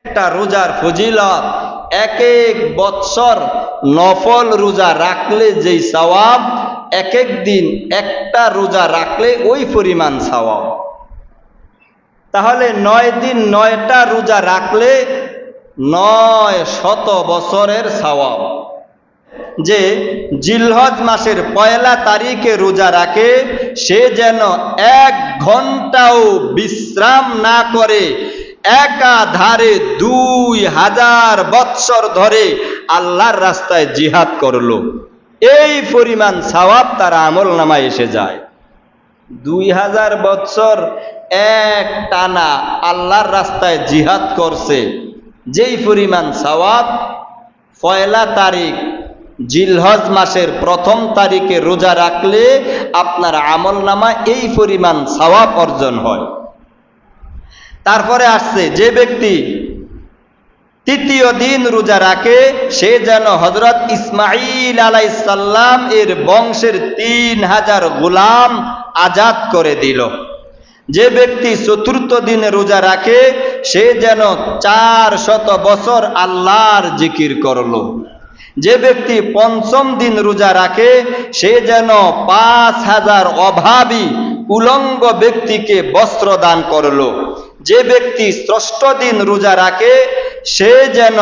একটা রোজার ফজিলত, এক এক বৎসর নফল রোজা রাখলে যেই সওয়াব, এক এক দিন একটা রোজা রাখলে ওই পরিমাণ সওয়াব। তাহলে 9 দিন 9টা রোজা রাখলে 9শত বছরের সওয়াব। যে জিলহজ মাসের 1 তারিখে রোজা রাখে সে যেন 1 ঘন্টাও বিশ্রাম না করে একাধারে 2000 বৎসর ধরে আল্লাহর রাস্তায় জিহাদ করলো, এই পরিমাণ সওয়াব তার আমল নামায় এসে যায়। 2000 বৎসর এক টানা আল্লাহর রাস্তায় জিহাদ করছে, যেই পরিমাণ সওয়াব 1 তারিখ জিলহজ মাসের 1 তারিখে রোজা রাখলে আপনার আমল নামা এই পরিমাণ সওয়াব অর্জন হয়। তারপরে আসছে যে ব্যক্তি 3য় দিন রোজা রাখে সে যেন হযরত ইসমাঈল আলাইহিস সালাম এর বংশের 3000 গোলাম আজাদ করে দিল। যে ব্যক্তি 4র্থ দিনে রোজা রাখে সে যেন 400 বছর আল্লাহর জিকির করলো। যে ব্যক্তি 5ম দিন রোজা রাখে সে যেন 5000 অভাবী উলঙ্গ ব্যক্তিকে বস্ত্র দান করলো। যে ব্যক্তি 6ষ্ঠ দিন রোজা রাখে সে যেন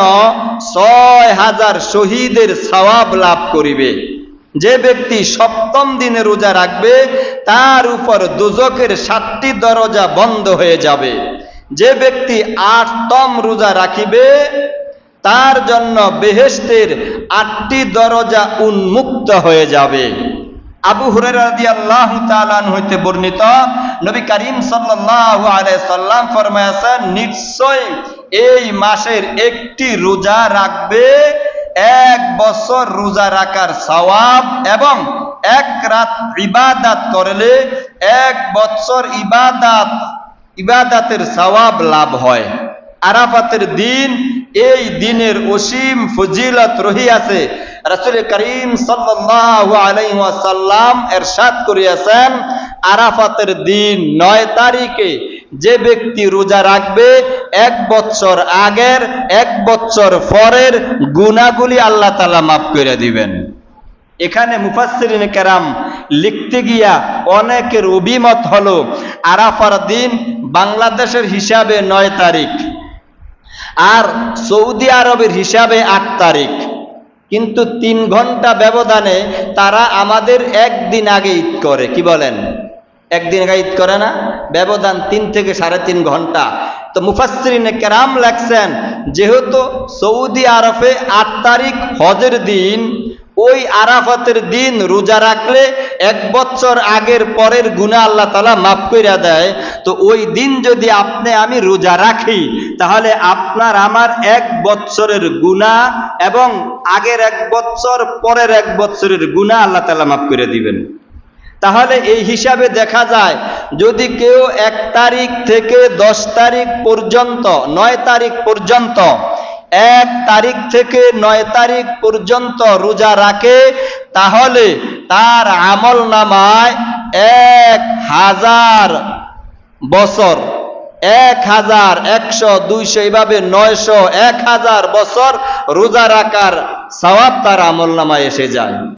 6000 শহীদের সওয়াব লাভ করিবে। যে ব্যক্তি 7ম দিনে রোজা রাখবে তার উপর দোজখের 7টি দরজা বন্ধ হয়ে যাবে। যে ব্যক্তি 8তম রোজা রাখিবে তার জন্য বেহেশতের 8টি দরজা উন্মুক্ত হয়ে যাবে। আবু হুরায়রা রাদিয়াল্লাহু তাআলা আনহু হইতে বর্ণিত, নবী করিম সাল্লাল্লাহু আলাইহি সাল্লাম ফরমায়াছেন, নিশ্চয় এই মাসের একটি রোজা রাখবে 1 বছর রোজা রাখার সওয়াব, এবং 1 রাত ইবাদত করলে 1 বছর ইবাদতের সওয়াব লাভ হয়। আরাফাতের দিন, এই দিনের অসীম ফজিলত রহিয়াছে। রাসূল করিম সাল্লাল্লাহু আলাইহি ওয়াসাল্লাম ইরশাদ করিয়াছেন, আরাফাতের দিন 9 তারিখে যে ব্যক্তি রোজা রাখবে 1 বছর আগের 1 বছর পরের গুনাহগুলি আল্লাহ তাআলা মাফ করে দিবেন। এখানে মুফাসসিরিনে কেরাম লিখতে গিয়া অনেকের অভিমত হলো, আরাফার দিন বাংলাদেশের হিসাবে 9 তারিখ আর সৌদি আরবের হিসাবে 8 তারিখ, কিন্তু 3 ঘন্টা ব্যবধানে তারা আমাদের একদিন আগে ঈদ করে। কি বলেন? একদিন আগে ঈদ করে না? ব্যবধান 3 থেকে 3.5 ঘন্টা। তো মুফাসসিরিনে কেরাম লেখছেন, যেহেতু সৌদি আরবে 8 তারিখ হজের দিন, ওই আরাফাতের দিন রোজা রাখলে 1 বছর আগের পরের গুনাহ আল্লাহ তাআলা মাফ কইরা দেয়। তো ওই দিন যদি আপনি আমি রোজা রাখি তাহলে আপনার আমার 1 বছরের গুনাহ এবং আগের 1 বছর পরের 1 বছরের গুনাহ আল্লাহ তাআলা মাফ করে দিবেন। তাহলে এই হিসাবে দেখা যায় যদি কেউ 1 তারিখ থেকে 10 তারিখ পর্যন্ত 9 তারিখ পর্যন্ত 1 তারিখ থেকে 9 তারিখ পর্যন্ত রোজা রাখে তাহলে তার আমল নামায় 1000 বছর, 1000, 100, 200 এইভাবে 900, 1000 বছর রোজা রাখার সওয়াব তার আমল নামায় এসে যায়।